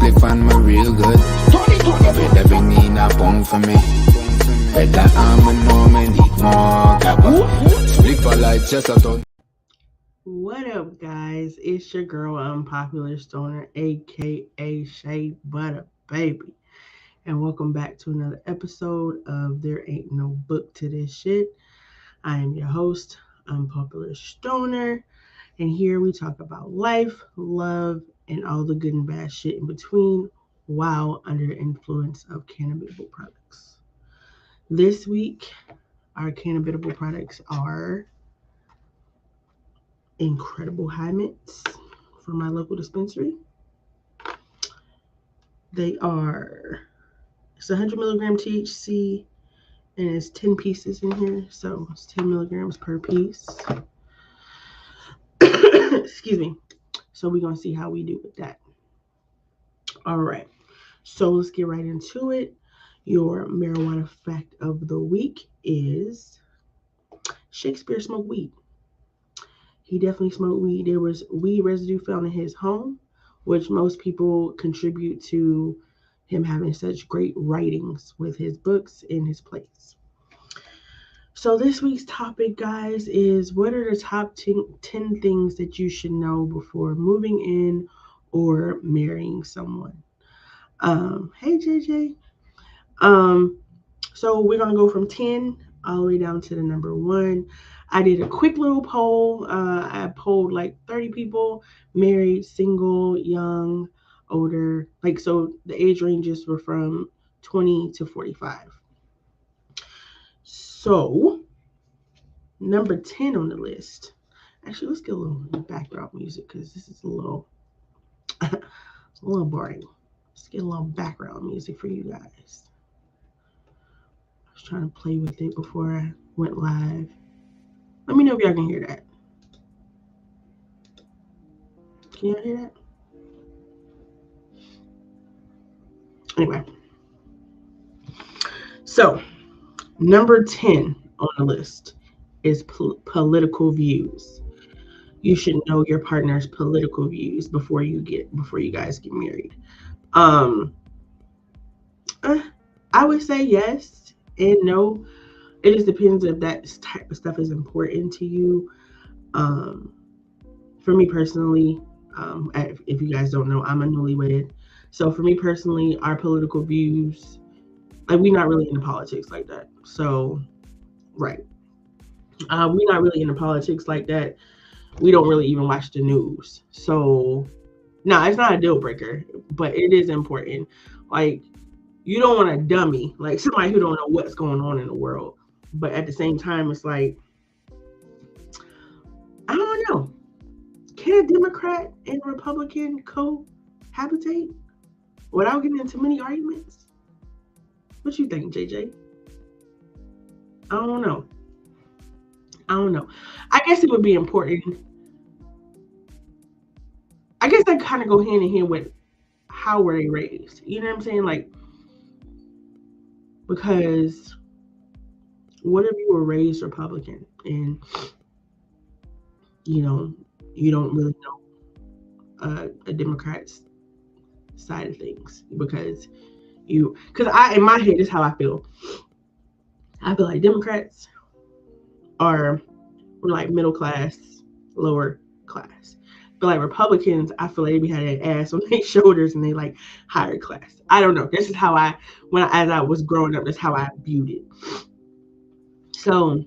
spliff and me real good. Better bring in a pound for me. Better arm know me need more gabba. Spliff a like just a ton. What up, guys? It's your girl, Unpopular Stoner, aka Shea Butter Baby, and welcome back to another episode of There Ain't No Book to This Shit. I am your host, Unpopular Stoner, and here we talk about life, love, and all the good and bad shit in between while under the influence of cannabidable products. This week, our cannabidable products are Incredible High Mints from my local dispensary. They are, it's 100 milligram THC and it's 10 pieces in here, so it's 10 milligrams per piece. Excuse me. So we're going to see how we do with that. All right. So let's get right into it. Your marijuana fact of the week is Shakespeare smoked weed. He definitely smoked weed. There was weed residue found in his home, which most people contribute to him having such great writings with his books in his plays. So this week's topic, guys, is what are the top 10 things that you should know before moving in or marrying someone? Hey, JJ. So we're going to go from 10 all the way down to the number 1. I did a quick little poll. I polled like 30 people, married, single, young, older. So the age ranges were from 20 to 45. So number 10 on the list. Actually, let's get a little background music because this is a little boring. Let's get a little background music for you guys. I was trying to play with it before I went live. Let me know if y'all can hear that. Can y'all hear that? Anyway. So, number 10 on the list is political views. You should know your partner's political views before you guys get married. I would say yes and no. It just depends if that type of stuff is important to you. For me personally, if you guys don't know, I'm a newlywed. So for me personally, our political views, we're not really into politics like that. So, right. We're not really into politics like that. We don't really even watch the news. So, no, it's not a deal breaker, but it is important. You don't want a dummy, somebody who don't know what's going on in the world. But at the same time, it's I don't know. Can a Democrat and a Republican cohabitate without getting into many arguments? What you think, JJ? I don't know. I guess it would be important. I guess that kind of go hand in hand with how were they raised. You know what I'm saying? Because what if you were raised Republican and you don't really know a Democrat's side of things because in my head is how I feel. I feel like Democrats are middle class, lower class. But Republicans, I feel like they be having that ass on their shoulders and they higher class. I don't know. This is how as I was growing up, that's how I viewed it. So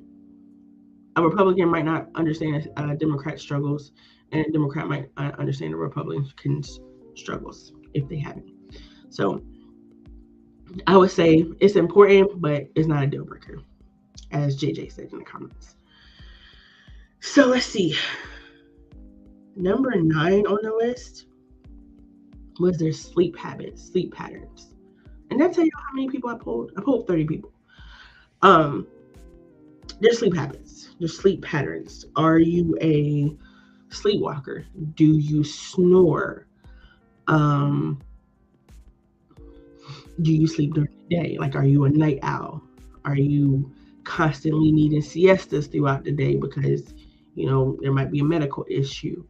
a Republican might not understand Democrat struggles, and a Democrat might understand the Republicans' struggles if they haven't. So I would say it's important, but it's not a deal breaker, as JJ said in the comments. So let's see. Number 9 on the list was their sleep habits, sleep patterns. And that's how how many people I polled. I polled 30 people. Their sleep habits, their sleep patterns. Are you a sleepwalker? Do you snore? Do you sleep during the day? Are you a night owl? Are you constantly needing siestas throughout the day because, there might be a medical issue?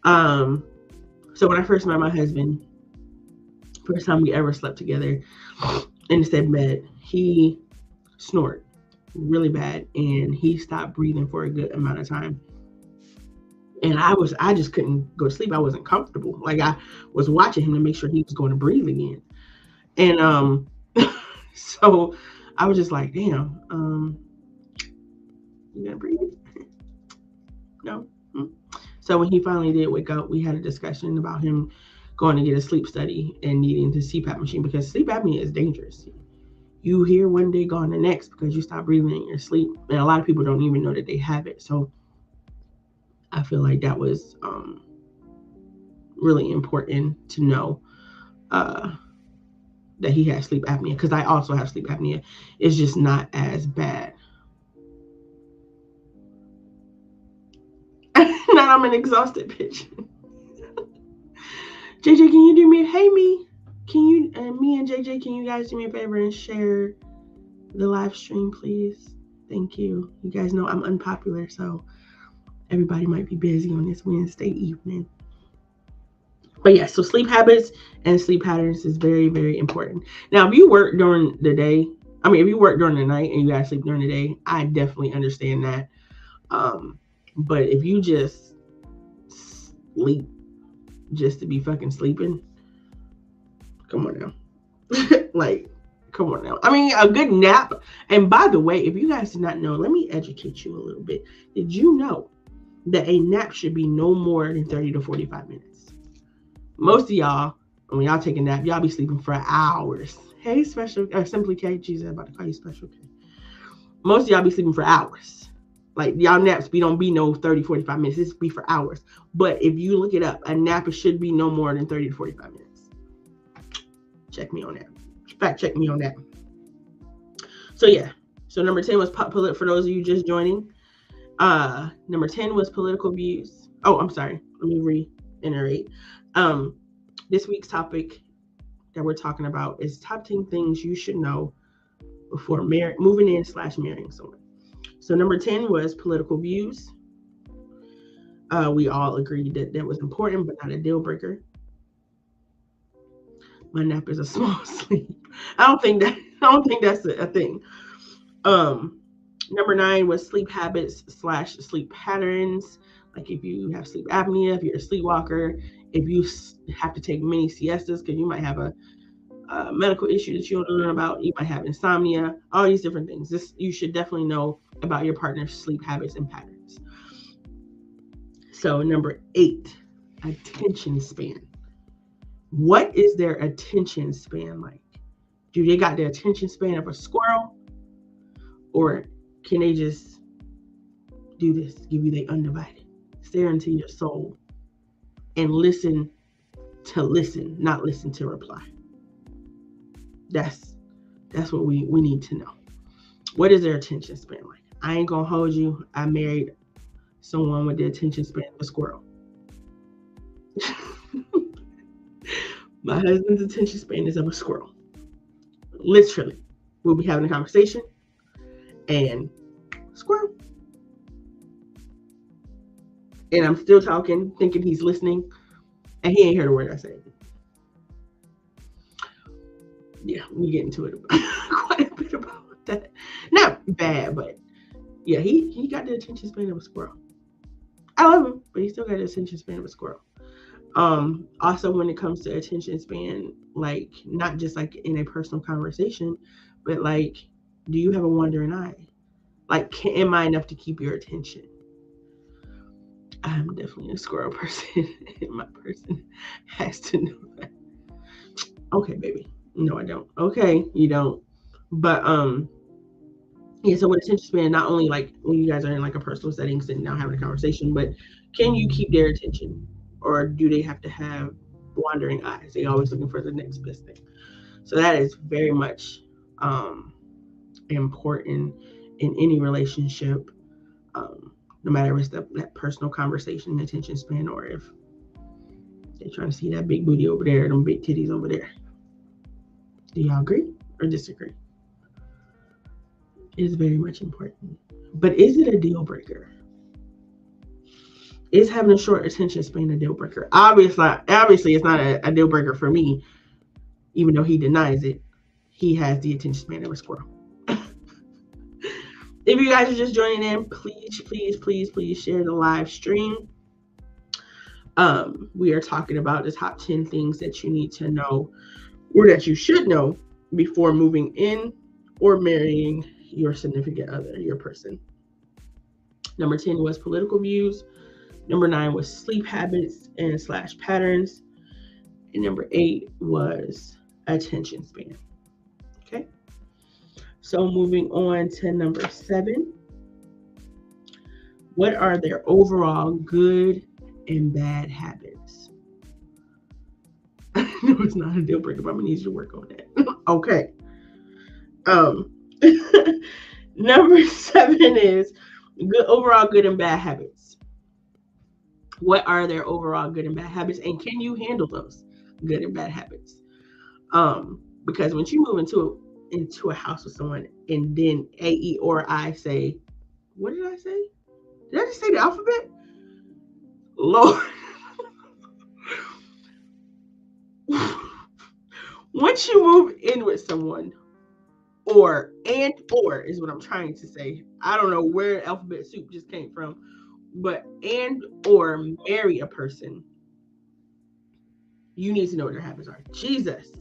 So when I first met my husband, First time we ever slept together in the same bed, he snored really bad and he stopped breathing for a good amount of time. And I just couldn't go to sleep. I wasn't comfortable. Like I was watching him to make sure he was going to breathe again. And so I was just like, damn, you gonna breathe? No. So when he finally did wake up, we had a discussion about him going to get a sleep study and needing the CPAP machine because sleep apnea is dangerous. You here one day, gone the next because you stop breathing in your sleep. And a lot of people don't even know that they have it. So I feel like that was really important to know that he has sleep apnea, because I also have sleep apnea. It's just not as bad. Now I'm an exhausted bitch. JJ, can you do me? Hey, me. Can you, me and JJ, can you guys do me a favor and share the live stream, please? Thank you. You guys know I'm unpopular, so everybody might be busy on this Wednesday evening. But yeah, so sleep habits and sleep patterns is very, very important. Now, if you work during the day, if you work during the night and you guys sleep during the day, I definitely understand that. But if you just sleep just to be fucking sleeping, come on now. Like, come on now. A good nap. And by the way, if you guys did not know, let me educate you a little bit. Did you know that a nap should be no more than 30 to 45 minutes? Most of y'all, when y'all take a nap, y'all be sleeping for hours. Hey, Special, Simply K. Jesus, I'm about to call you Special K. Most of y'all be sleeping for hours. Like, y'all naps don't be no 30, 45 minutes. This be for hours. But if you look it up, a nap should be no more than 30 to 45 minutes. Check me on that. Fact check me on that. So, yeah. So, number 10 was for those of you just joining. Number 10 was political views. Oh, I'm sorry. Let me reiterate. This week's topic that we're talking about is top 10 things you should know before moving in / marrying someone. So number 10 was political views. We all agreed that that was important, but not a deal breaker. My nap is a small sleep. I don't think that's a thing. Number 9 was sleep habits / sleep patterns. Like if you have sleep apnea, if you're a sleepwalker, if you have to take many siestas because you might have a medical issue that you don't learn about, you might have insomnia, all these different things. You should definitely know about your partner's sleep habits and patterns. So number 8, attention span. What is their attention span like? Do they got the attention span of a squirrel? Or can they just do this, give you the undivided, stare into your soul and listen to listen, not listen to reply? That's what we need to know. What is their attention span like? I ain't gonna hold you. I married someone with the attention span of a squirrel. My husband's attention span is of a squirrel. Literally, we'll be having a conversation and squirrel. And I'm still talking, thinking he's listening, and he ain't heard a word I said. Yeah, we get into it quite a bit about that. Not bad, but yeah, he got the attention span of a squirrel. I love him, but he still got the attention span of a squirrel. Also, when it comes to attention span, like not just like in a personal conversation, but like, do you have a wandering eye? Like, am I enough to keep your attention? I'm definitely a squirrel person, and my person has to know that. Okay, baby. No, I don't. Okay, you don't. But yeah, so with attention span, not only like when you guys are in like a personal setting, sitting down having a conversation, but can you keep their attention? Or do they have to have wandering eyes? They're always looking for the next best thing. So that is very much important in any relationship, no matter if it's that personal conversation, attention span, or if they're trying to see that big booty over there, them big titties over there. Do y'all agree or disagree? It is very much important. But is it a deal breaker? Is having a short attention span a deal breaker? Obviously it's not a deal breaker for me. Even though he denies it, he has the attention span of a squirrel. If you guys are just joining in, please share the live stream. We are talking about the top 10 things that you need to know, or that you should know, before moving in or marrying your significant other, your person. Number 10 was political views. Number 9 was sleep habits and / patterns. And number 8 was attention span. Okay. So moving on to number 7. What are their overall good and bad habits? No, it's not a deal breaker, but I'm gonna need you to work on that. Okay. Number 7 is overall good and bad habits. What are their overall good and bad habits, and can you handle those good and bad habits? Because when you move into a house with someone, and then A, E, or I say, what did I say? Did I just say the alphabet? Lord. Once you move in with someone, or is what I'm trying to say. I don't know where alphabet soup just came from, but or marry a person, you need to know what their habits are. Jesus.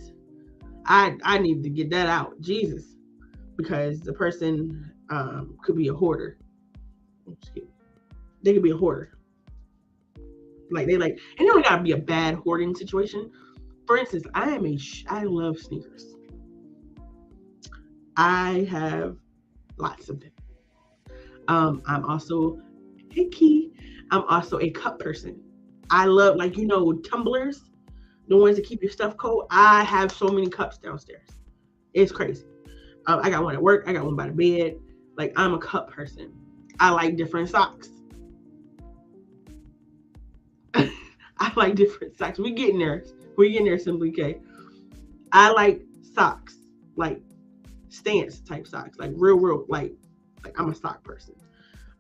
I need to get that out. Jesus. Because the person could be a hoarder. They could be a hoarder. And it don't gotta be a bad hoarding situation. For instance, I love sneakers. I have lots of them. I'm also a cup person. I love, tumblers, the ones that keep your stuff cold. I have so many cups downstairs. It's crazy. I got one at work. I got one by the bed. I'm a cup person. I like different socks. I like different socks. We're getting there, Simply K. I like socks, stance type socks, real, I'm a sock person.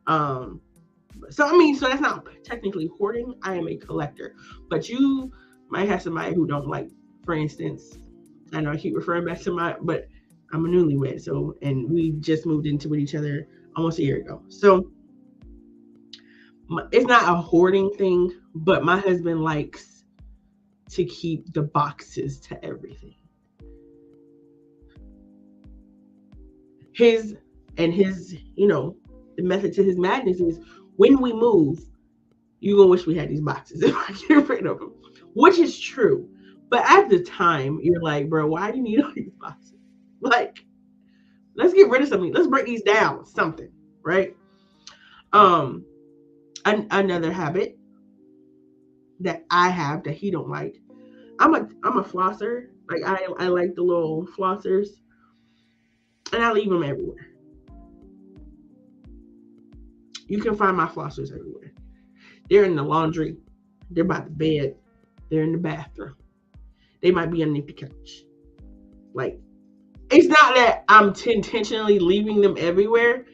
So that's not technically hoarding. I am a collector. But you might have somebody who don't like, for instance, I know I keep referring back to but I'm a newlywed, and we just moved into with each other almost a year ago. So it's not a hoarding thing, but my husband likes to keep the boxes to everything. His the method to his madness is, when we move, you're gonna wish we had these boxes if I get rid of them, which is true. But at the time, you're like, bro, why do you need all these boxes? Let's get rid of something. Let's break these down. Something, right? Another habit that I have that he don't like. I'm a flosser. I like the little flossers, and I leave them everywhere. You can find my flossers everywhere. They're in the laundry. They're by the bed. They're in the bathroom. They might be underneath the couch. It's not that I'm intentionally leaving them everywhere.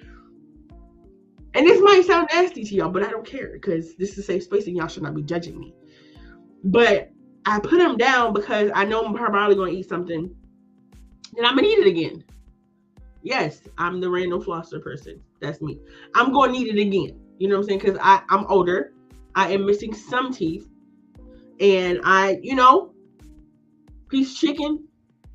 And this might sound nasty to y'all, but I don't care, because this is a safe space and y'all should not be judging me. But I put them down because I know I'm probably going to eat something and I'm going to eat it again. Yes, I'm the random flosser person. That's me. I'm going to need it again. You know what I'm saying? Because I'm older. I am missing some teeth. And piece of chicken,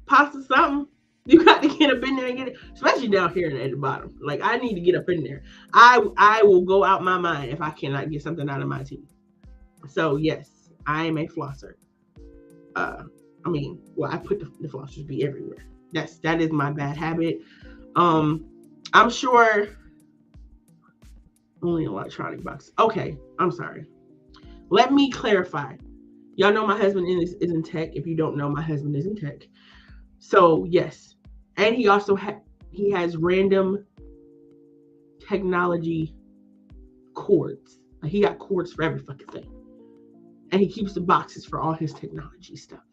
pasta, something. You got to get up in there and get it. Especially down here at the bottom. I need to get up in there. I will go out my mind if I cannot get something out of my teeth. So, yes, I am a flosser. I put the flossers be everywhere. That is my bad habit. I'm sure only electronic box. Okay, I'm sorry. Let me clarify. Y'all know my husband is in tech. If you don't know, my husband is in tech. So yes, and he also has random technology cords. He got cords for every fucking thing, and he keeps the boxes for all his technology stuff,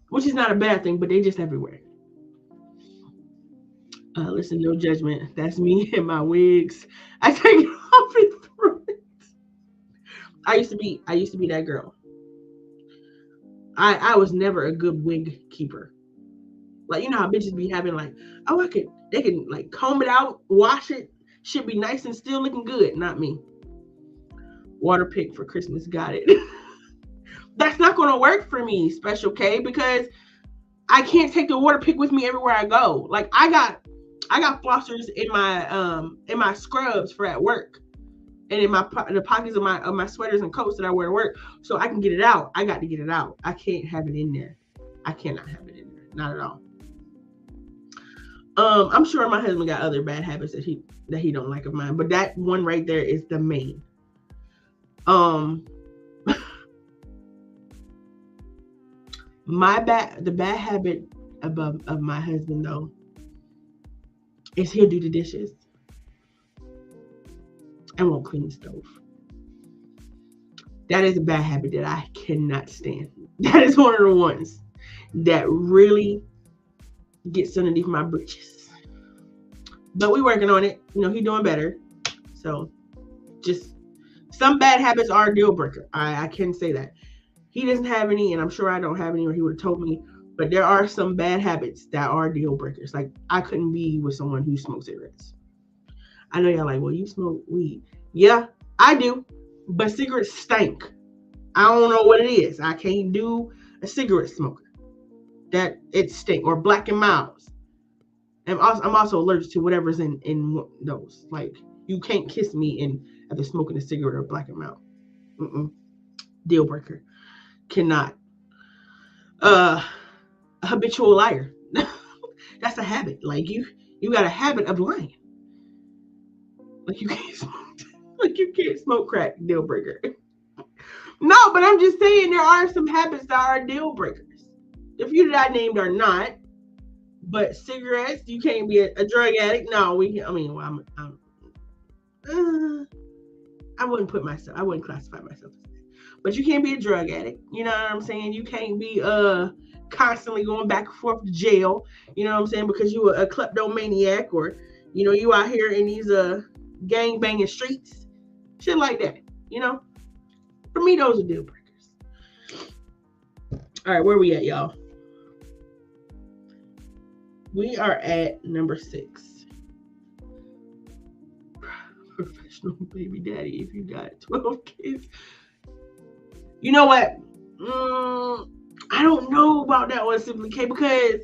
which is not a bad thing, but they just everywhere. Listen, no judgment. That's me and my wigs. I take it off and throw it. I used to be that girl. I was never a good wig keeper. Like, you know how bitches be having like, oh, they can like comb it out, wash it, should be nice and still looking good. Not me. Waterpik for Christmas, got it. That's not going to work for me, Special K, because I can't take the Waterpik with me everywhere I go. Like, I got flossers in my scrubs for at work, and in the pockets of my sweaters and coats that I wear to work, so I can get it out. I got to get it out. I can't have it in there. I cannot have it in there. Not at all. I'm sure my husband got other bad habits that he don't like of mine, but that one right there is the main. The bad habit of my husband though is he'll do the dishes and won't clean the stove. That is a bad habit that I cannot stand. That is one of the ones that really gets underneath my britches. But we working on it. You know, he doing better. So just some bad habits are a deal breaker. I can say that. He doesn't have any, and I'm sure I don't have any, or he would have told me. But there are some bad habits that are deal breakers. Like, I couldn't be with someone who smokes cigarettes. I know y'all like, well, you smoke weed. Yeah, I do. But cigarettes stink. I don't know what it is. I can't do a cigarette smoker. That it stink. Or Black and Milds. And I'm also allergic to whatever's in those. Like, you can't kiss me after smoking a cigarette or Black and Mild. Deal breaker. Cannot. A habitual liar. That's a habit. Like, you got a habit of lying. Like, you can't smoke crack. Deal breaker. No, but I'm just saying there are some habits that are deal breakers. The few that I named are not. But cigarettes, you can't be a drug addict. No, I wouldn't classify myself as that. But you can't be a drug addict. You know what I'm saying? You can't be constantly going back and forth to jail. You know what I'm saying? Because you are a kleptomaniac, or you out here in these gang banging streets. Shit like that. For me, those are deal breakers. All right, where we at, y'all? We are at number 6. Professional baby daddy if you got 12 kids. You know what? I don't know about that one, Simply K, because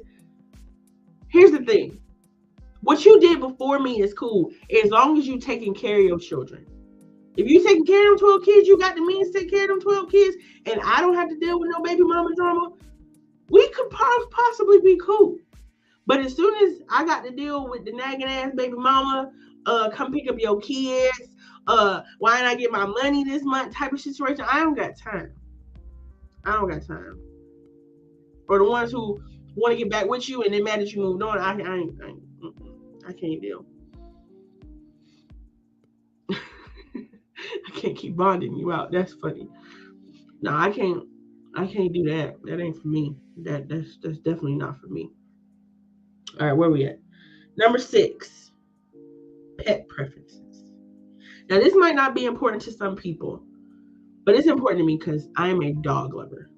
here's the thing. What you did before me is cool, as long as you taking care of your children. If you taking care of them 12 kids, you got the means to take care of them 12 kids, and I don't have to deal with no baby mama drama, we could possibly be cool. But as soon as I got to deal with the nagging ass baby mama, come pick up your kids, why didn't I get my money this month type of situation, I don't got time. Or the ones who want to get back with you and they're mad that you moved on, I can't deal. I can't keep bonding you out. That's funny. No, I can't do that. That ain't for me. That's definitely not for me. All right, where we at? Number 6, pet preferences. Now, this might not be important to some people, but it's important to me because I am a dog lover.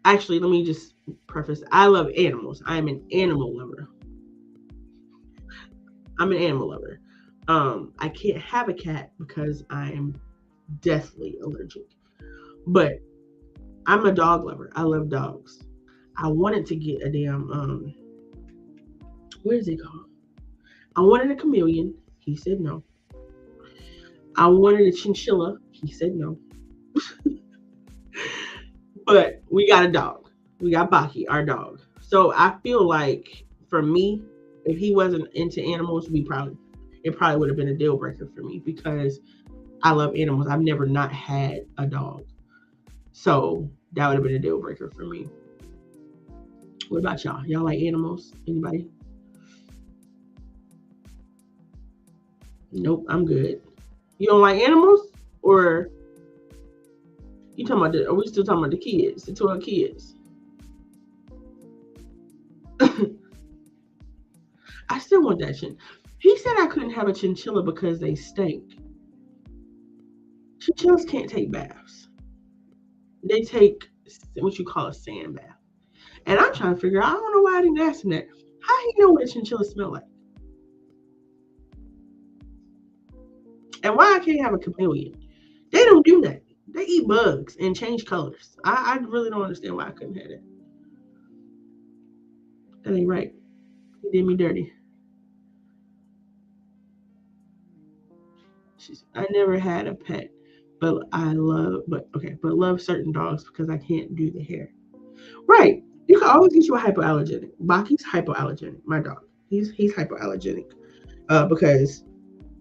Actually, let me just preface. I love animals. I am an animal lover. I can't have a cat because I am deathly allergic. But I'm a dog lover. I love dogs. I wanted to get a damn, what is it called? I wanted a chameleon. He said no. I wanted a chinchilla. He said no. But we got a dog. We got Baki, our dog. So I feel like for me, if he wasn't into animals, it probably would have been a deal breaker for me because I love animals. I've never not had a dog. So that would have been a deal breaker for me. What about y'all? Y'all like animals? Anybody? Nope, I'm good. You don't like animals? Or you talking about are we still talking about the kids, the 12 kids? I still want that shit. He said I couldn't have a chinchilla because they stink. Chinchillas can't take baths. they take what you call a sand bath. And I'm trying to figure out, I don't know why I didn't ask him that. How he know what a chinchilla smell like? And why I can't have a chameleon? They don't do that. They eat bugs and change colors. I really don't understand why I couldn't have that. That ain't right. He did me dirty. I never had a pet, but love certain dogs because I can't do the hair. Right. You can always get you a hypoallergenic. Baki's hypoallergenic. My dog. He's hypoallergenic. Because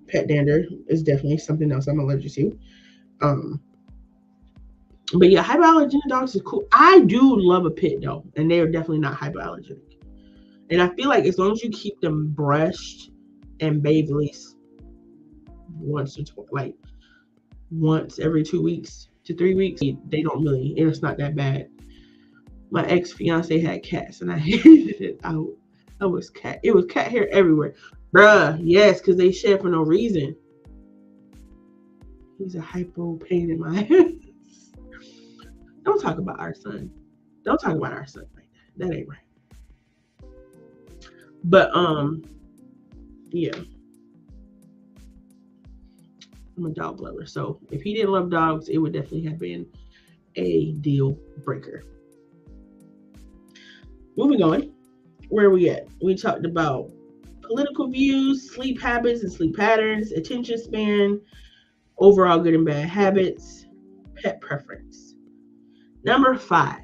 pet dander is definitely something else I'm allergic to. But yeah, hypoallergenic dogs is cool. I do love a pit though, and they are definitely not hypoallergenic. And I feel like as long as you keep them brushed and bathed at least once every 2 weeks to 3 weeks, they don't really. It's not that bad. My ex-fiance had cats, and I hated it out. It was cat hair everywhere, bruh. Yes, because they shed for no reason. He's a hypo pain in my ass. Don't talk about our son. Don't talk about our son like that. That ain't right. But yeah. I'm a dog lover. So if he didn't love dogs, it would definitely have been a deal breaker. Moving on. Where are we at? We talked about political views, sleep habits and sleep patterns, attention span, overall good and bad habits, pet preference. Number 5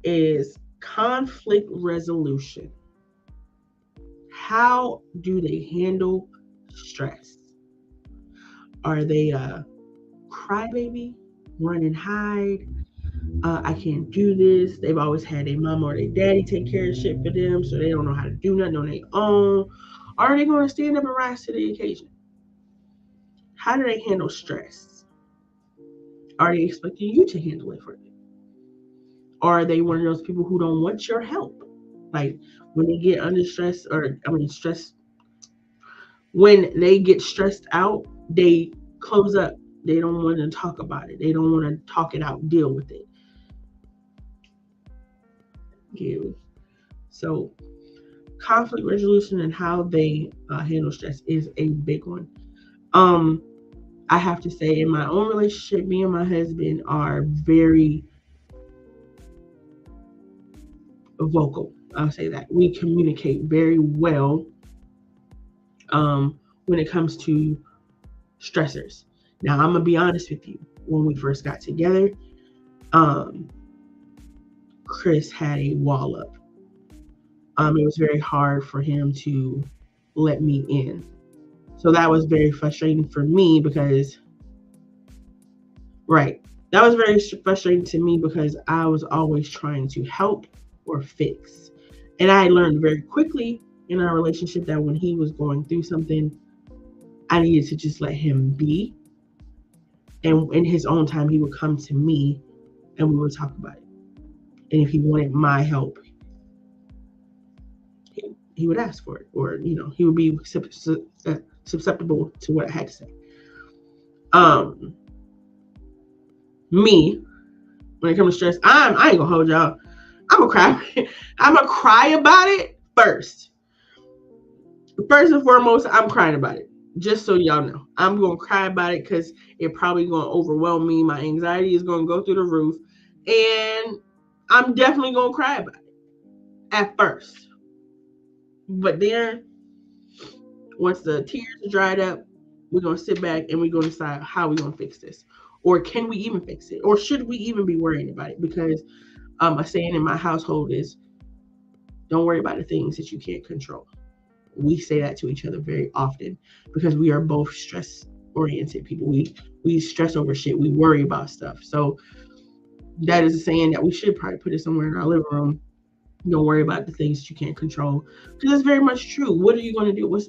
is conflict resolution. How do they handle stress? Are they a crybaby, run and hide? I can't do this. They've always had their mama or their daddy take care of shit for them, so they don't know how to do nothing on their own. Are they going to stand up and rise to the occasion? How do they handle stress? Are they expecting you to handle it for them? Or are they one of those people who don't want your help? Like when they get under stress, when they get stressed out, they close up. They don't want to talk about it. They don't want to talk it out, deal with it. So conflict resolution and how they handle stress is a big one. I have to say, in my own relationship, me and my husband are very vocal. I'll say that. We communicate very well when it comes to stressors. Now, I'm going to be honest with you. When we first got together, Chris had a wall up. It was very hard for him to let me in. So that was very frustrating for me because, that was very frustrating to me because I was always trying to help or fix. And I learned very quickly in our relationship that when he was going through something, I needed to just let him be. And in his own time, he would come to me and we would talk about it. And if he wanted my help, he would ask for it, or he would be susceptible to what I had to say. Me, when it comes to stress, I ain't gonna hold y'all. I'm gonna cry. I'm gonna cry about it first. First and foremost, I'm crying about it. Just so y'all know, I'm gonna cry about it because it probably gonna overwhelm me. My anxiety is gonna go through the roof, and I'm definitely gonna cry about it at first. But then, once the tears are dried up, we're gonna sit back and we're gonna decide how we're gonna fix this, or can we even fix it, or should we even be worrying about it? Because a saying in my household is, "Don't worry about the things that you can't control." We say that to each other very often because we are both stress-oriented people. We stress over shit. We worry about stuff. So that is a saying that we should probably put it somewhere in our living room. Don't worry about the things that you can't control, because that's very much true. What are you going to do? What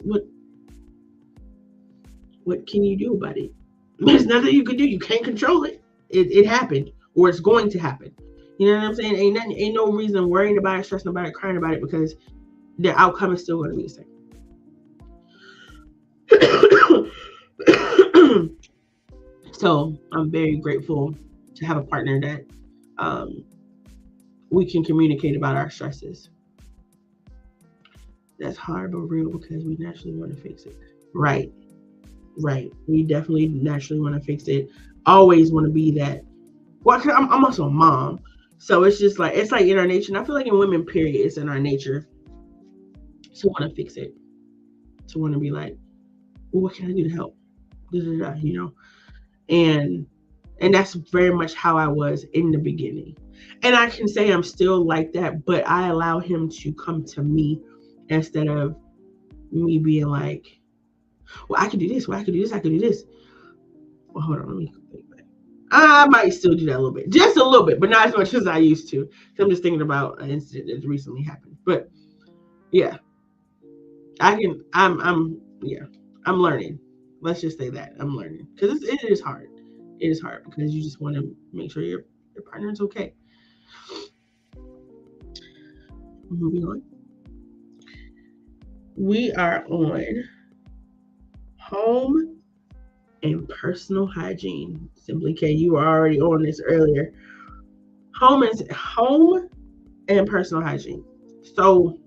can you do about it? There's nothing you can do. You can't control it. It happened, or it's going to happen. You know what I'm saying? Ain't no reason worrying about it, stressing about it, crying about it, because the outcome is still going to be the same. So I'm very grateful to have a partner that we can communicate about our stresses. That's hard but real because we naturally want to fix it. Right. We definitely naturally want to fix it. Always want to be that. Well, I'm also a mom. So it's like in our nature. And I feel like in women, period, it's in our nature to want to fix it. To want to be like, well, what can I do to help? You know? And that's very much how I was in the beginning. And I can say I'm still like that, but I allow him to come to me instead of me being like, well, I can do this, I can do this. Well, hold on, let me think back. I might still do that a little bit, just a little bit, but not as much as I used to. I'm just thinking about an incident that recently happened. But yeah, I'm learning. Let's just say that I'm learning because it is hard. It is hard because you just want to make sure your partner is okay. Moving on. We are on home and personal hygiene. Simply K, you were already on this earlier. Home and personal hygiene. So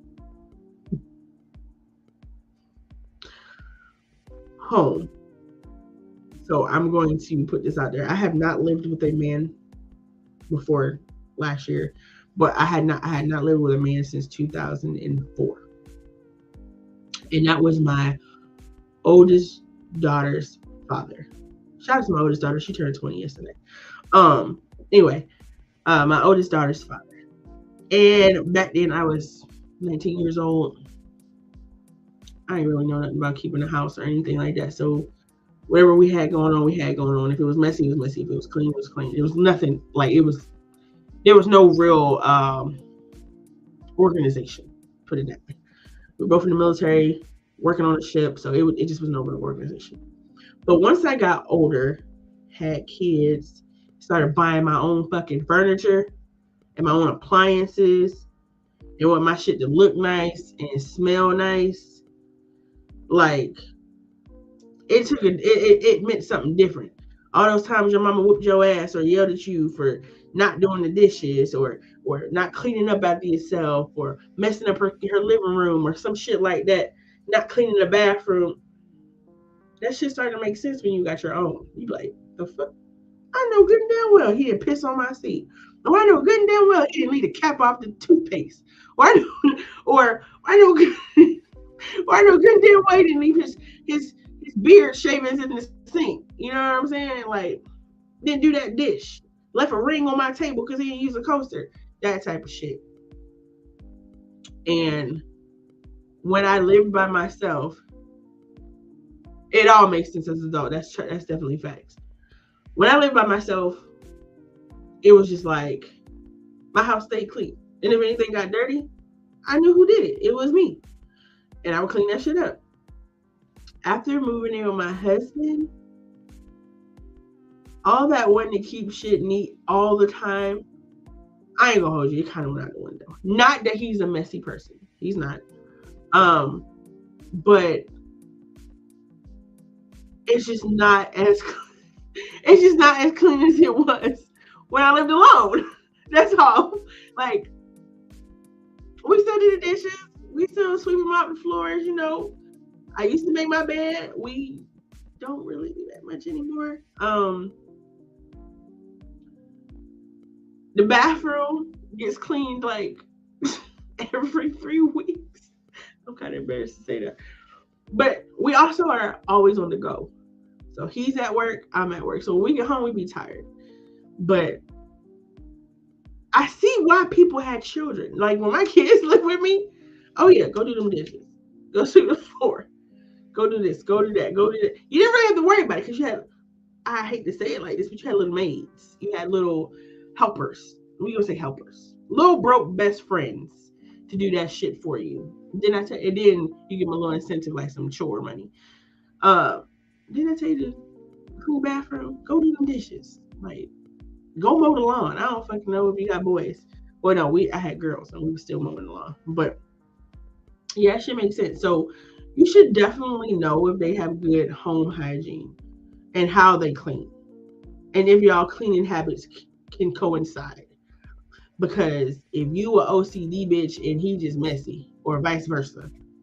home. So I'm going to put this out there. I have not lived with a man before last year, but I had not lived with a man since 2004. And that was my oldest daughter's father. Shout out to my oldest daughter. She turned 20 yesterday. Anyway, my oldest daughter's father. And back then I was 19 years old. I didn't really know nothing about keeping a house or anything like that. So whatever we had going on, we had going on. If it was messy, it was messy. If it was clean, it was clean. It was nothing like there was no real organization, put it that way. We were both in the military, working on a ship, so it just was no real organization. But once I got older, had kids, started buying my own fucking furniture and my own appliances, and want my shit to look nice and smell nice, like it meant something different. All those times your mama whooped your ass or yelled at you for not doing the dishes or not cleaning up after yourself or messing up her living room or some shit like that, not cleaning the bathroom. That shit started to make sense when you got your own. You like, the fuck? I know good and damn well he didn't piss on my seat. Or I know good and damn well he didn't leave the cap off the toothpaste. Or I know good and damn well he didn't leave his beard shavings in the sink. You know what I'm saying? Like, didn't do that dish. Left a ring on my table because he didn't use a coaster. That type of shit. And when I lived by myself, it all makes sense as an adult. That's definitely facts. When I lived by myself, it was just like my house stayed clean. And if anything got dirty, I knew who did it. It was me. And I would clean that shit up. After moving in with my husband, all that wanting to keep shit neat all the time, I ain't gonna hold you. It kind of went out the window. Not that he's a messy person. He's not. But it's just not as clean as it was when I lived alone. That's all. Like, we still do the dishes. We still sweep them out the floors, you know. I used to make my bed. We don't really do that much anymore. The bathroom gets cleaned like every 3 weeks. I'm kind of embarrassed to say that. But we also are always on the go. So he's at work, I'm at work. So when we get home, we be tired. But I see why people had children. Like when my kids live with me, oh yeah, go do them dishes. Go sweep the floor. Go do this, go do that, go do that. You didn't really have to worry about it because you had, I hate to say it like this, but you had little maids. You had little helpers. We gonna say helpers. Little broke best friends to do that shit for you. Then you give them a little incentive like some chore money. Didn't I tell you to cool bathroom? Go do them dishes. Like, go mow the lawn. I don't fucking know if you got boys. Well, no, I had girls and we were still mowing the lawn. But yeah, that shit makes sense. So you should definitely know if they have good home hygiene and how they clean. and if y'all cleaning habits can coincide. Because if you a OCD bitch and he just messy, or vice versa,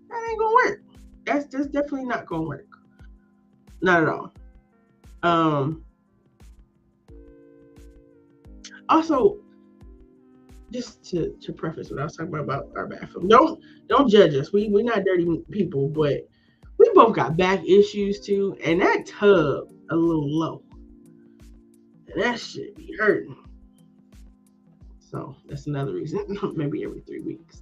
that ain't gonna work. That's definitely not gonna work. Not at all. Also, just to preface what I was talking about our bathroom, don't judge us. We're not dirty people, but we both got back issues too, and that tub a little low, and that shit be hurting. So that's another reason. Maybe every 3 weeks.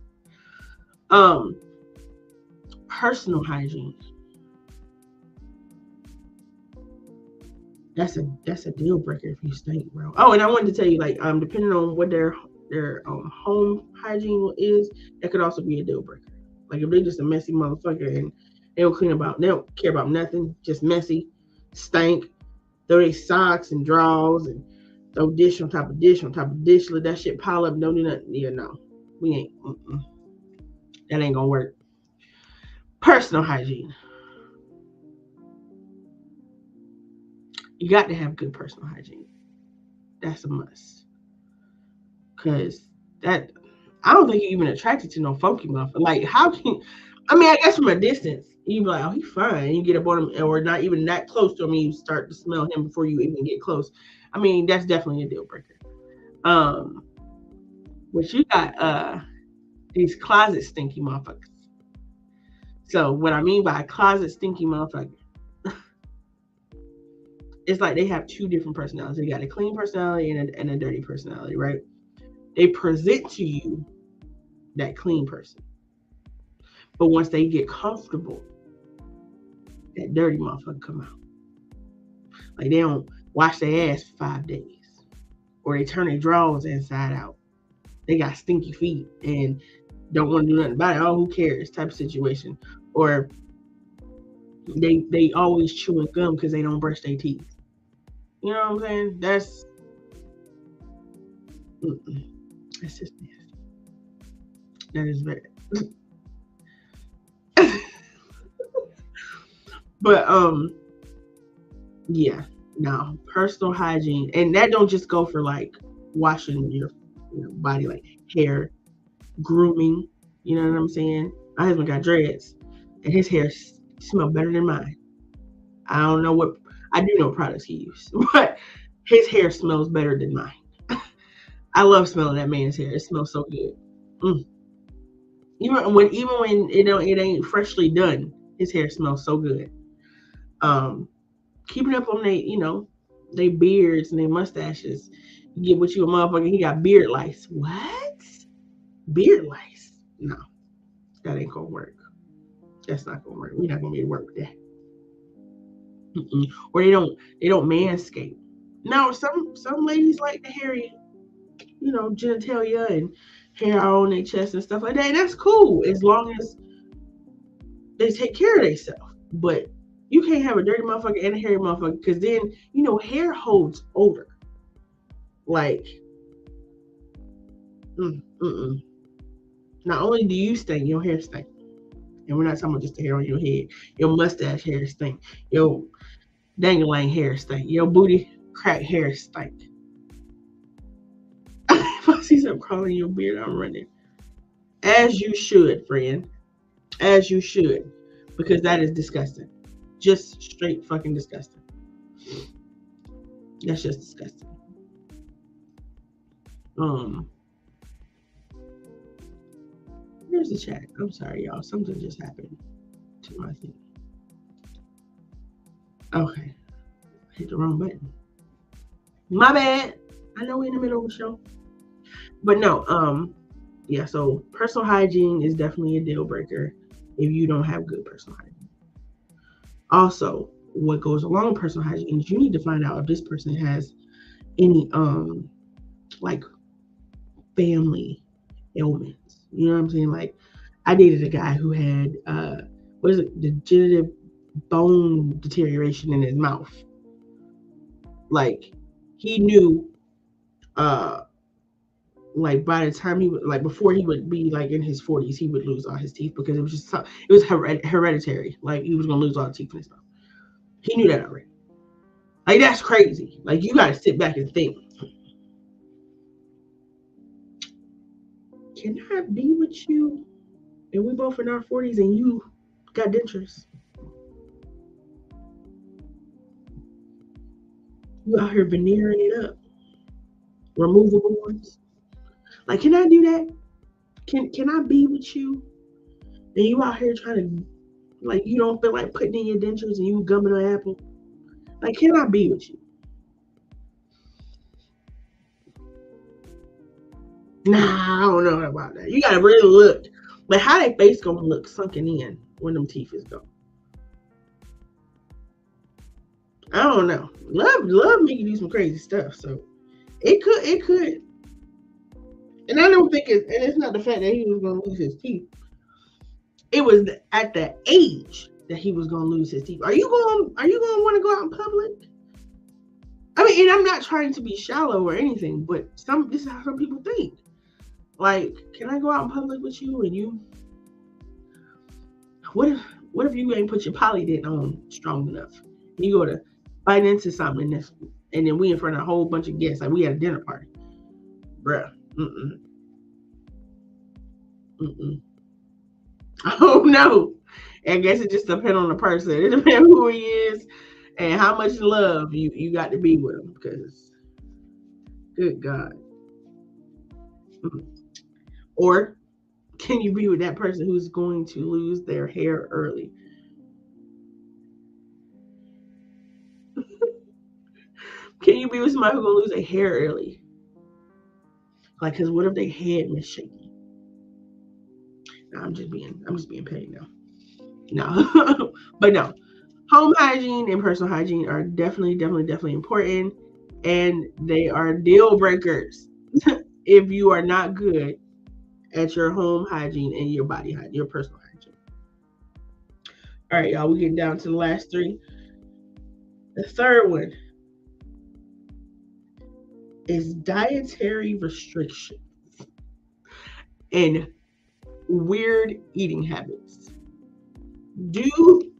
Personal hygiene. That's a deal breaker if you stink, bro. Oh, and I wanted to tell you, like, depending on what their home hygiene is, that could also be a deal breaker. Like if they're just a messy motherfucker and they don't care about nothing, just messy, stank, throw their socks and drawers and throw dish on top of dish on top of dish, let that shit pile up, don't do nothing. Yeah, no, we ain't. That ain't gonna work. Personal hygiene. You got to have good personal hygiene. That's a must. Cause that, I don't think you're even attracted to no funky motherfucker. Like, how can? I mean, I guess from a distance, you be like, oh, he's fine. You get up on him, or not even that close to him, and you start to smell him before you even get close. I mean, that's definitely a deal breaker. But you got these closet stinky motherfuckers. So what I mean by closet stinky motherfucker, it's like they have two different personalities. They got a clean personality and a dirty personality, right? They present to you that clean person. But once they get comfortable, that dirty motherfucker come out. Like they don't wash their ass for 5 days. Or they turn their drawers inside out. They got stinky feet and don't want to do nothing about it. Oh, who cares? Type of situation. Or they always chewing gum because they don't brush their teeth. You know what I'm saying? That's just nasty. That is bad. But yeah, no, personal hygiene, and that don't just go for like washing your body, like hair, grooming. You know what I'm saying? My husband got dreads, and his hair smells better than mine. I don't know what, I do know products he uses, but his hair smells better than mine. I love smelling that man's hair. It smells so good. Even when it ain't freshly done, his hair smells so good. Keeping up on they beards and their mustaches. You get with you a motherfucker, he got beard lice. What? Beard lice? No, that ain't gonna work. That's not gonna work. We're not gonna be able to work with that. Or they don't manscape. Now some ladies like the hairy, genitalia and hair on their chest and stuff like that. And that's cool as long as they take care of themselves. But you can't have a dirty motherfucker and a hairy motherfucker, because then hair holds odor. Like, not only do you stink, your hair stink. And we're not talking about just the hair on your head. Your mustache hair stink. Your dangling hair stink. Your booty crack hair stink. If I see something crawling in your beard, I'm running. As you should, friend. As you should. Because that is disgusting. Just straight fucking disgusting. That's just disgusting. Here's the chat. I'm sorry, y'all. Something just happened to my thing. Okay. I hit the wrong button. My bad. I know we're in the middle of the show. But no, yeah, so personal hygiene is definitely a deal breaker if you don't have good personal hygiene. Also, what goes along with personal hygiene is you need to find out if this person has any like family ailments. You know what I'm saying? Like, I dated a guy who had degenerative bone deterioration in his mouth. Like, he knew like by the time he would, like before he would be like in his 40s, he would lose all his teeth because it was just it was hereditary. Like, he was gonna lose all the teeth in his mouth. He knew that already. Like, that's crazy. Like, you got to sit back and think. Can I be with you and we both in our 40s and you got dentures? You out here veneering it up. Removable ones. Like, can I do that? Can I be with you and you out here trying to, like, you don't feel like putting in your dentures and you gumming an apple? Like, can I be with you? Nah, I don't know about that. You gotta really look. But how that face gonna look sunken in when them teeth is gone? I don't know. Love make you do some crazy stuff. So it could. And I don't think it's not the fact that he was gonna lose his teeth. It was at the age that he was gonna lose his teeth. Are you gonna want to go out in public? I mean, and I'm not trying to be shallow or anything, but this is how some people think. Like, can I go out in public with you and you? What if you ain't put your Polydent on strong enough? You go to bite into something and then we in front of a whole bunch of guests, like we at a dinner party, bruh. Oh no. I guess it just depends on the person. It depends who he is and how much love you got to be with him. Because, good God. Or can you be with that person who's going to lose their hair early? Can you be with somebody who's going to lose their hair early? Like, because what if they head is shaky? No, I'm just being petty now. No, but no. Home hygiene and personal hygiene are definitely important, and they are deal breakers if you are not good at your home hygiene and your body hygiene, your personal hygiene. All right, y'all, we get down to the last three. The third one is dietary restrictions and weird eating habits. Do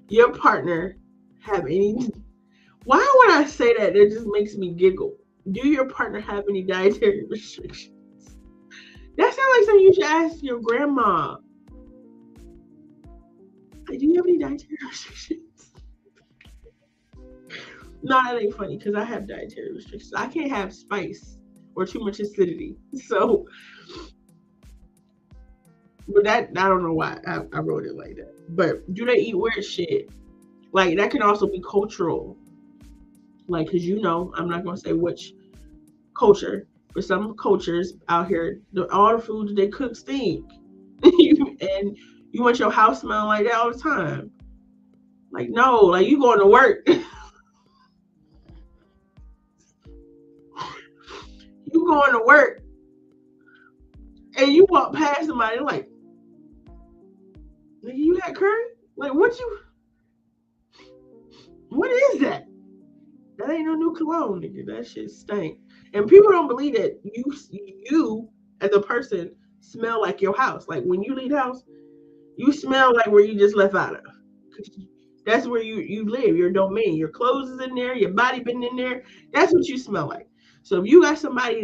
your partner have any? Why would I say that? It just makes me giggle. Do your partner have any dietary restrictions? That sounds like something you should ask your grandma. Do you have any dietary restrictions? No, that ain't funny because I have dietary restrictions. I can't have spice or too much acidity. So, but that, I don't know why I wrote it like that. But do they eat weird shit? Like, that can also be cultural. Like, because I'm not going to say which culture, but some cultures out here, all the foods they cook stink. And you want your house smelling like that all the time. Like, no, like, you going to work. You going to work and you walk past somebody like, nigga, you had curry? Like, what is that? That ain't no new cologne, nigga. That shit stink. And people don't believe that you as a person smell like your house. Like, when you leave the house, you smell like where you just left out of. That's where you live, your domain. Your clothes is in there, your body been in there. That's what you smell like. So if you got somebody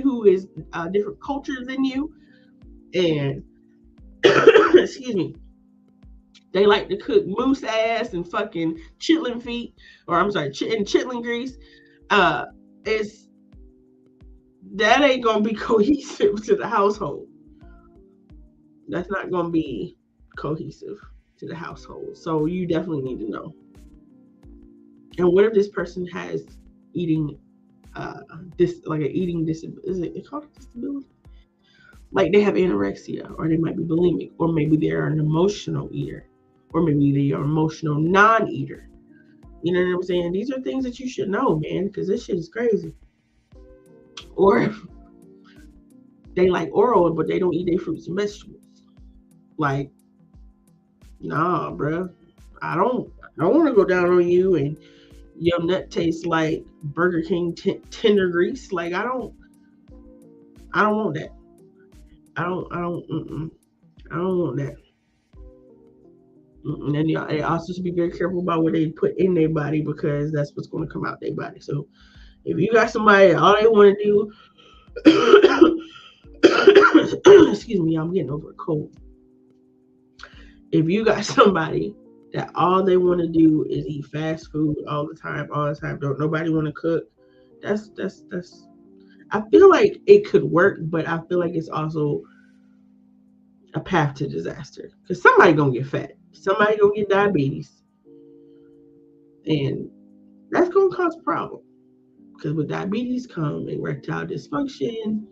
who is different cultures than you, and excuse me, they like to cook moose ass and fucking chitlin feet, or I'm sorry, and chitlin grease, that ain't gonna be cohesive to the household. That's not gonna be cohesive to the household. So you definitely need to know. And what if this person has eating eating disability? Is it called a disability? Like, they have anorexia, or they might be bulimic, or maybe they're an emotional eater, or maybe they are emotional non-eater. You know what I'm saying? These are things that you should know, man, because this shit is crazy. Or if they like oral, but they don't eat their fruits and vegetables. Like, nah, bro. I don't want to go down on you and your nut tastes like Burger King tender grease. Like, I don't want that. I don't want that. And then they also should be very careful about what they put in their body, because that's what's going to come out their body. So if you got somebody all they want to do, excuse me, I'm getting over a cold. If you got somebody that all they want to do is eat fast food all the time, don't nobody want to cook, that's I feel like it could work, but I feel like it's also a path to disaster, because somebody gonna get fat, somebody gonna get diabetes, and that's gonna cause a problem. Because with diabetes come erectile dysfunction,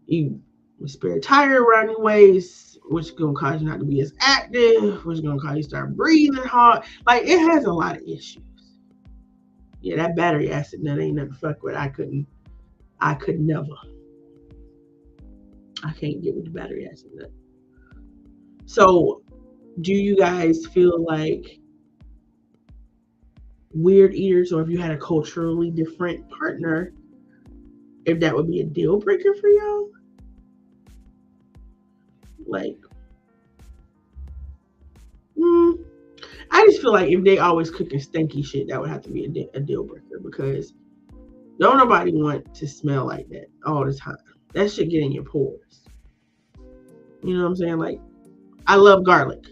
you spare tire around your waist, which is gonna cause you not to be as active, which is gonna cause you to start breathing hard. Like, it has a lot of issues. Yeah, that battery acid nut ain't nothing to fuck with. I could never. I can't get with the battery acid nut. So, do you guys feel like weird eaters, or if you had a culturally different partner, if that would be a deal breaker for y'all? Like, I just feel like if they always cooking stinky shit, that would have to be a deal breaker, because don't nobody want to smell like that all the time. That shit get in your pores. You know what I'm saying? Like, I love garlic,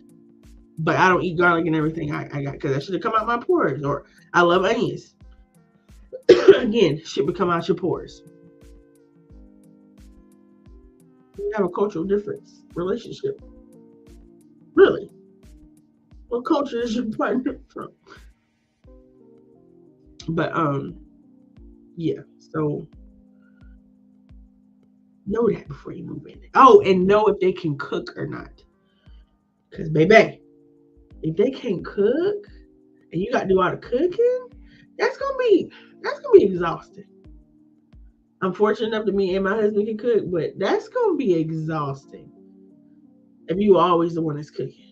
but I don't eat garlic and everything I got, because that should have come out my pores. Or I love onions. Again, shit would come out your pores. You have a cultural difference relationship. Really? What culture is your partner from? But yeah, so know that before you move in. Oh, and know if they can cook or not. Because baby, if they can't cook and you gotta do all the cooking, that's gonna be exhausting. I'm fortunate enough that me and my husband can cook, but that's gonna be exhausting if you always the one that's cooking.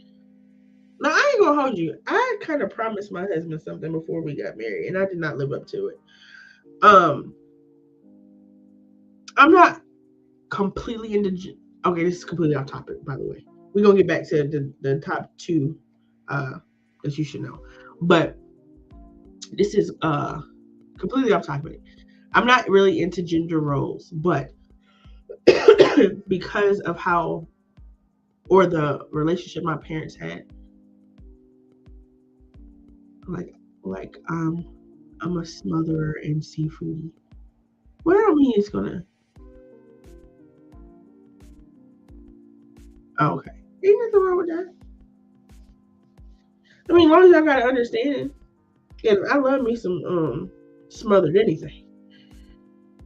Now, I ain't gonna hold you. I kind of promised my husband something before we got married, and I did not live up to it. I'm not completely into. Okay, this is completely off topic, by the way. We're gonna get back to the top two that you should know, but this is completely off topic. I'm not really into gender roles, but because of how, or the relationship my parents had, like I'm a smotherer and seafoodie. What I don't mean is gonna. Oh, okay, ain't nothing wrong with that. I mean, as long as I got an understanding, and I love me some smothered anything,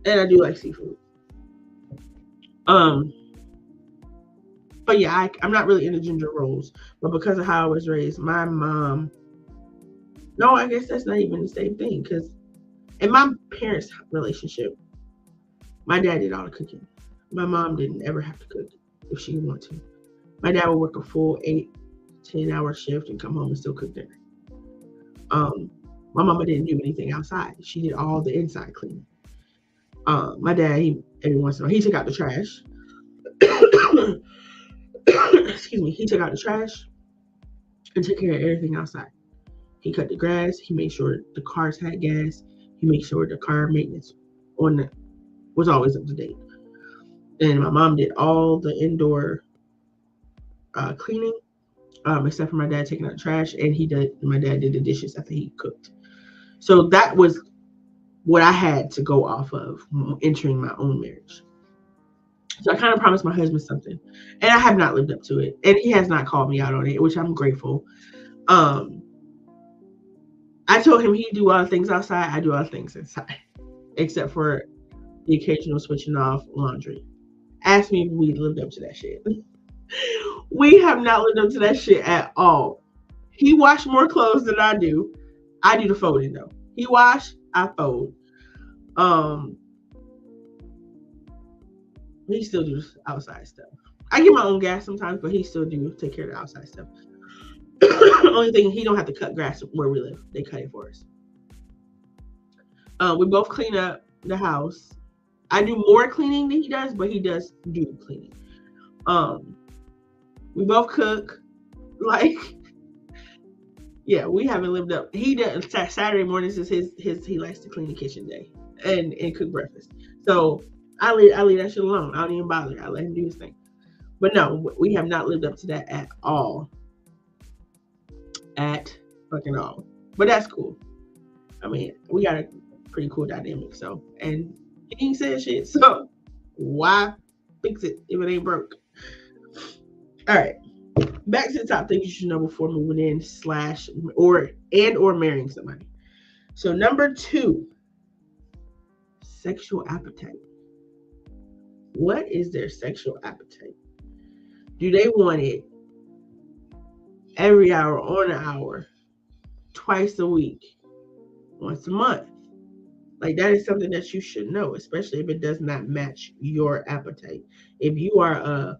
and I do like seafood. But yeah, I'm not really into gender roles, but because of how I was raised, my mom. No, I guess that's not even the same thing, because in my parents' relationship, my dad did all the cooking. My mom didn't ever have to cook if she wanted to. My dad would work a full 8-10 hour shift and come home and still cook dinner. My mama didn't do anything outside. She did all the inside cleaning. My dad, every once in a while, he took out the trash. Excuse me. He took out the trash and took care of everything outside. He cut the grass. He made sure the cars had gas. He made sure the car maintenance was always up to date. And my mom did all the indoor cleaning, except for my dad taking out the trash, and my dad did the dishes after he cooked. So that was what I had to go off of entering my own marriage. So I kind of promised my husband something, and I have not lived up to it, and he has not called me out on it, which I'm grateful. I told him he'd do all the things outside. I do all the things inside, except for the occasional switching off laundry. Ask me if we lived up to that shit. We have not lived up to that shit at all. He washed more clothes than I do. I do the folding though. He wash, I fold. He still does outside stuff. I get my own gas sometimes, but he still do take care of the outside stuff. Only thing, he don't have to cut grass where we live. They cut it for us. We both clean up the house. I do more cleaning than he does, but he does do cleaning. We both cook. Like, Yeah, we haven't lived up. He does Saturday mornings is his he likes to clean the kitchen day and cook breakfast. So I leave that shit alone. I don't even bother. I let him do his thing. But no, we have not lived up to that at all. At fucking all. But that's cool. I mean, we got a pretty cool dynamic. So, and he ain't saying shit. So why fix it if it ain't broke? All right. Back to the top things you should know before moving in / or marrying somebody. So number 2, sexual appetite. What is their sexual appetite? Do they want it every hour, on an hour, twice a week, once a month? Like, that is something that you should know, especially if it does not match your appetite. If you are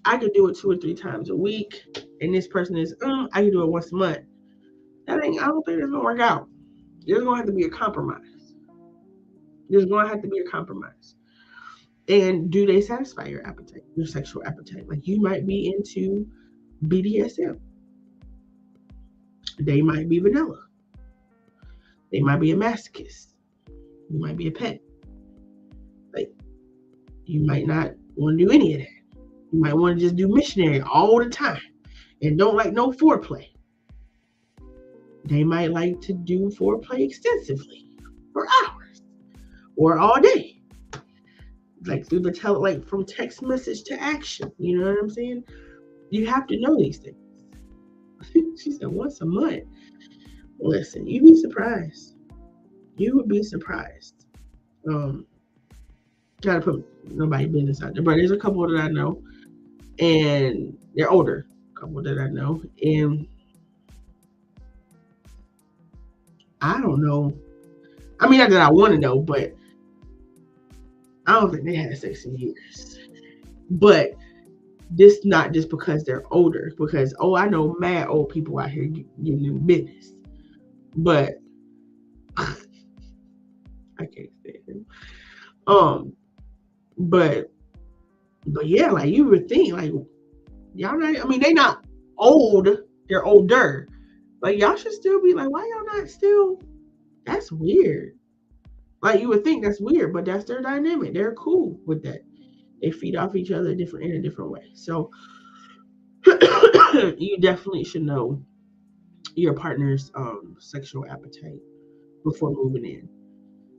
I could do it 2 or 3 times a week, and this person is I can do it once a month. I don't think it's gonna work out. There's gonna have to be a compromise. And do they satisfy your appetite, your sexual appetite? Like, you might be into BDSM. They might be vanilla. They might be a masochist. You might be a pet. Like, you might not want to do any of that. You might want to just do missionary all the time and don't like no foreplay. They might like to do foreplay extensively for hours or all day. Like through the like from text message to action. You know what I'm saying? You have to know these things. She said once a month. Listen, you'd be surprised. You would be surprised. Gotta put nobody's business out there, but there's a couple that I know, and they're older. A couple that I know, and I don't know. I mean, not that I want to know, but I don't think they had sex in years. But this not just because they're older, because I know mad old people out here getting in business, but I can't stand him. But yeah, like you would think, like y'all not. I mean, they not old; they're older. Like y'all should still be like, why y'all not still? That's weird. Like you would think that's weird, but that's their dynamic. They're cool with that. They feed off each other in a different way. So you definitely should know your partner's sexual appetite before moving in.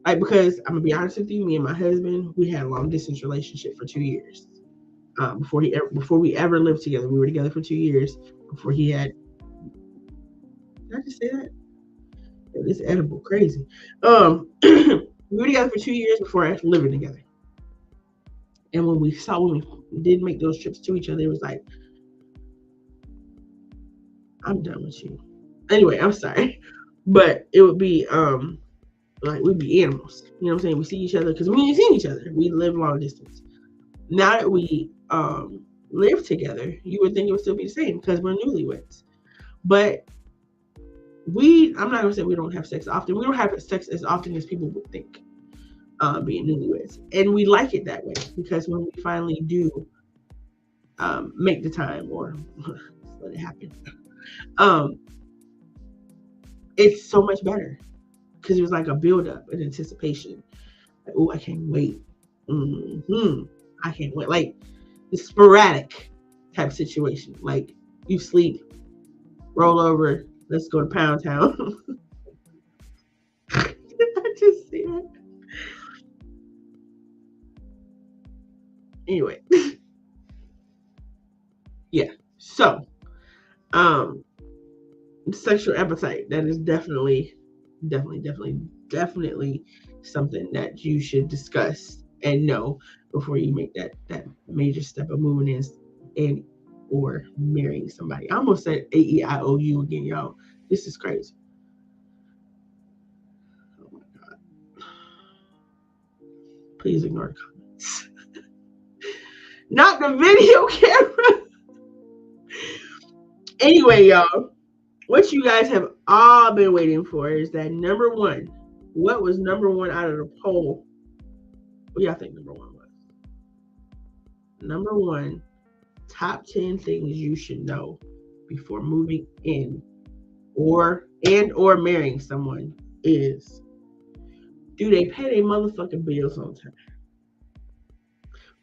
Like, because I'm gonna be honest with you, me and my husband, we had a long distance relationship for 2 years. Before we ever lived together, we were together for 2 years before he had. Did I just say that? It's edible, crazy. We were together for 2 years before actually living together. And when we did make those trips to each other, it was like, I'm done with you. Anyway, I'm sorry. But it would be like we'd be animals. You know what I'm saying? We see each other because we ain't seen each other. We live long distance. Now that we live together, you would think it would still be the same because we're newlyweds. But I'm not gonna say we don't have sex often. We don't have sex as often as people would think, being newlyweds, and we like it that way because when we finally do make the time or let it happen, it's so much better because it was like a build up, an anticipation. Like, oh, I can't wait. I can't wait. Like the sporadic type situation. Like you sleep, roll over. Let's go to Pound Town. I just see that. Anyway. Yeah. So, sexual appetite. That is definitely something that you should discuss and know before you make that major step of moving in or marrying somebody. I almost said AEIOU again, y'all. This is crazy. Oh my God. Please ignore the comments. Not the video camera. Anyway, y'all, what you guys have all been waiting for is that number one. What was number one out of the poll? What do y'all think number one was? Number one, top 10 things you should know before moving in or marrying someone is, do they pay their motherfucking bills on time?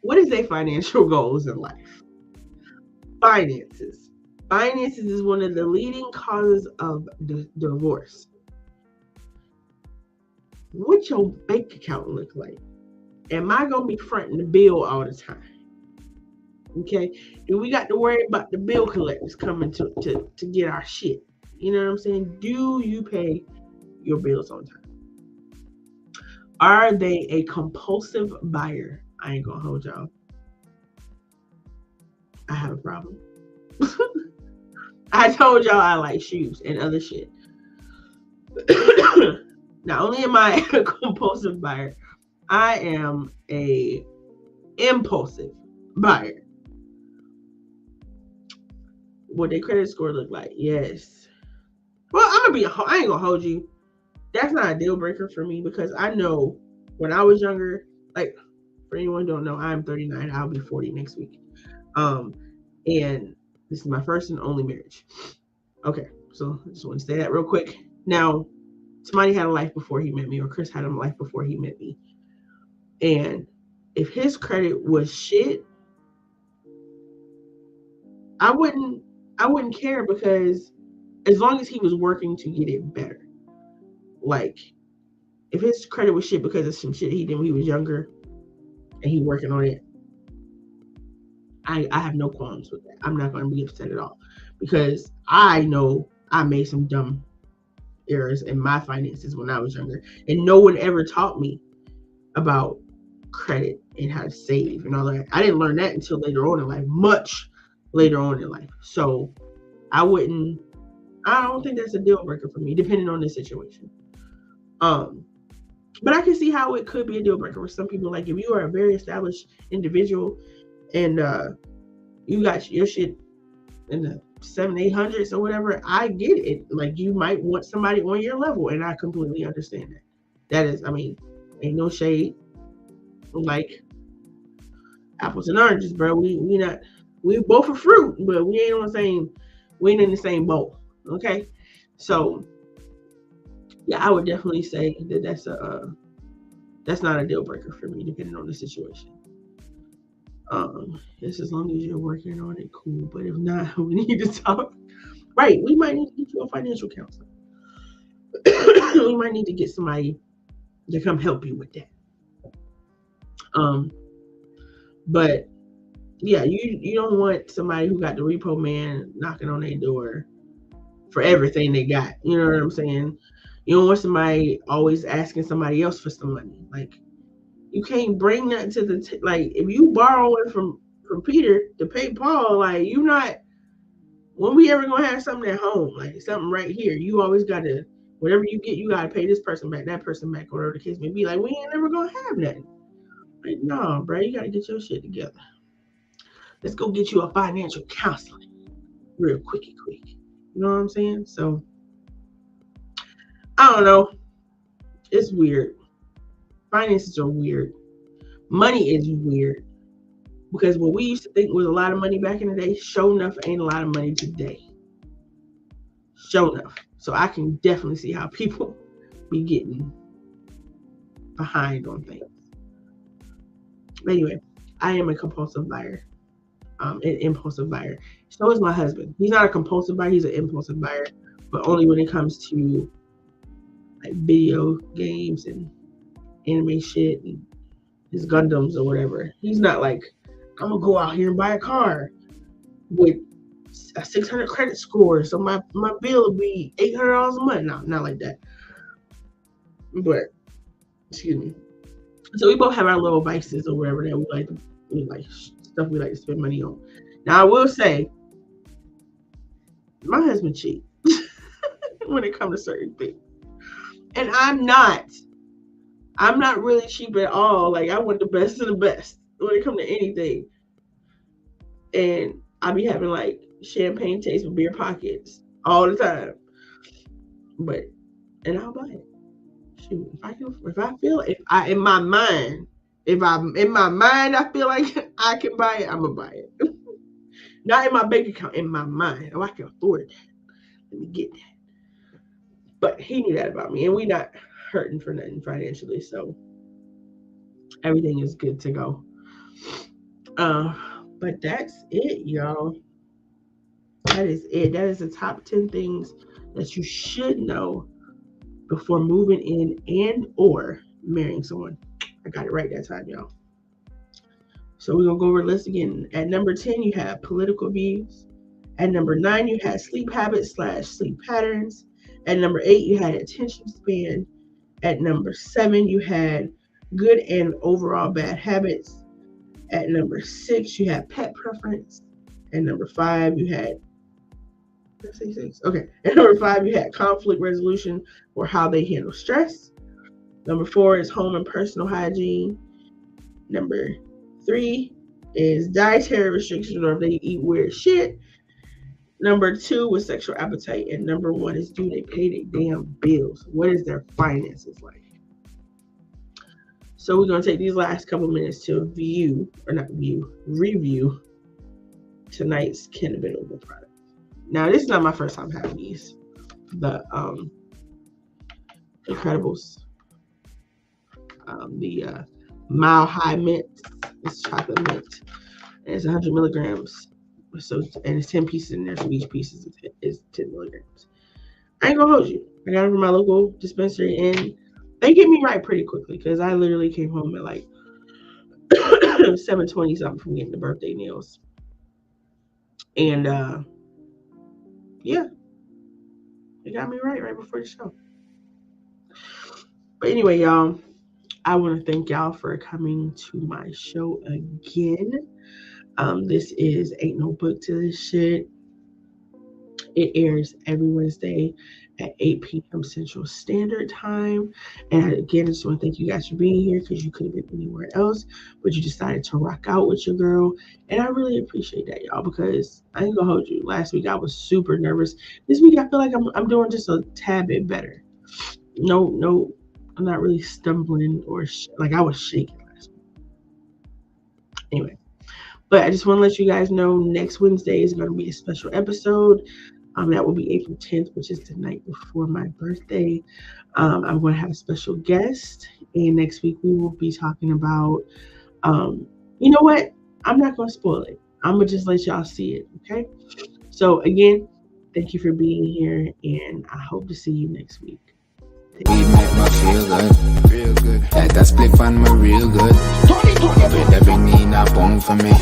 What is their financial goals in life? Finances. Finances is one of the leading causes of divorce. What your bank account look like? Am I gonna be fronting the bill all the time? Okay. Do we got to worry about the bill collectors coming to get our shit? You know what I'm saying? Do you pay your bills on time? Are they a compulsive buyer? I ain't gonna hold y'all. I have a problem. I told y'all I like shoes and other shit. Not only am I a compulsive buyer, I am a impulsive buyer. What their credit score look like? Yes. Well, I ain't gonna hold you. That's not a deal breaker for me because I know when I was younger, like for anyone who don't know, I'm 39. I'll be 40 next week. And this is my first and only marriage. Okay, so I just want to say that real quick. Now, somebody had a life before he met me, or Chris had a life before he met me. And if his credit was shit, I wouldn't care because as long as he was working to get it better. Like, if his credit was shit because of some shit he did when he was younger and he working on it, I have no qualms with that. I'm not going to be upset at all because I know I made some dumb errors in my finances when I was younger, and no one ever taught me about credit and how to save and all that. I didn't learn that until later on in life, much later on in life. So I don't think that's a deal breaker for me, depending on the situation. But I can see how it could be a deal breaker for some people. Like if you are a very established individual and you got your shit in the 700-800s or whatever, I get it. Like you might want somebody on your level, and I completely understand that. That is, I mean, ain't no shade. Like apples and oranges, bro. We both are fruit, but we ain't in the same bowl. Okay, so yeah, I would definitely say that that's not a deal breaker for me, depending on the situation. Just as long as you're working on it, cool. But if not, we need to talk. Right, we might need to get you a financial counselor. We might need to get somebody to come help you with that. But yeah, you don't want somebody who got the repo man knocking on their door for everything they got. You know what I'm saying? You don't want somebody always asking somebody else for some money. Like you can't bring that to the like if you borrow it from Peter to pay Paul, like you not. When we ever gonna have something at home, like something right here, you always gotta whatever you get, you gotta pay this person back, that person back, whatever the case may be. Like we ain't never gonna have nothing. Like no, bro, you gotta get your shit together. Let's go get you a financial counseling, real quick. You know what I'm saying? So I don't know. It's weird. Finances are weird. Money is weird. Because what we used to think was a lot of money back in the day, sure enough, ain't a lot of money today. Sure enough. So I can definitely see how people be getting behind on things. But anyway, I am a compulsive buyer. An impulsive buyer. So is my husband. He's not a compulsive buyer, he's an impulsive buyer. But only when it comes to like video games and anime shit and his Gundams or whatever. He's not like, I'm gonna go out here and buy a car with a 600 credit score, so my bill will be $800 a month. No, not like that. But excuse me. So we both have our little vices or whatever that we like stuff we like to spend money on. Now I will say, my husband cheats when it comes to certain things, and I'm not really cheap at all. Like I want the best of the best when it comes to anything. And I be having like champagne taste with beer pockets all the time. And I'll buy it. Shoot, in my mind I feel like I can buy it, I'm gonna buy it. Not in my bank account, in my mind. Oh, I can afford that. Let me get that. But he knew that about me, and we not hurting for nothing financially, so everything is good to go. But that's it, y'all. That is it. That is the top 10 things that you should know before moving in and or marrying someone. I got it right that time, y'all. So we're going to go over the list again. At number 10, you have political views. At number 9, you had sleep habits / sleep patterns. At number 8, you had attention span. At number 7, you had good and overall bad habits. At number 6, you had pet preference. At number 5, you had Okay. At number 5, you had conflict resolution or how they handle stress. Number 4 is home and personal hygiene. Number 3 is dietary restrictions or if they eat weird shit. Number 2 was sexual appetite. And number 1 is do they pay their damn bills? What is their finances like? So we're going to take these last couple minutes to review tonight's Kinder Bueno product. Now, this is not my first time having these. The Incredibles. The Mile High Mint. It's chocolate mint. And it's 100 milligrams. So, and it's 10 pieces in there. So each piece is 10 milligrams. I ain't gonna hold you. I got it from my local dispensary and they get me right pretty quickly because I literally came home at like 7:20 something from getting the birthday nails. And yeah, it got me right before the show. But anyway, y'all, I want to thank y'all for coming to my show again. This is Ain't No Book to This Shit. It airs every Wednesday at 8 p.m. Central Standard Time. And again, I just want to thank you guys for being here because you could have been anywhere else, but you decided to rock out with your girl. And I really appreciate that, y'all, because I ain't gonna hold you. Last week I was super nervous. This week I feel like I'm doing just a tad bit better. No, I'm not really stumbling or like I was shaking last week. Anyway, but I just want to let you guys know next Wednesday is going to be a special episode. That will be April 10th, which is the night before my birthday. I'm going to have a special guest. And next week we will be talking about, you know what? I'm not going to spoil it. I'm going to just let y'all see it, okay? So again, thank you for being here. And I hope to see you next week. We make me feel good, real good. Like a split on me real good. Every need a pound for me.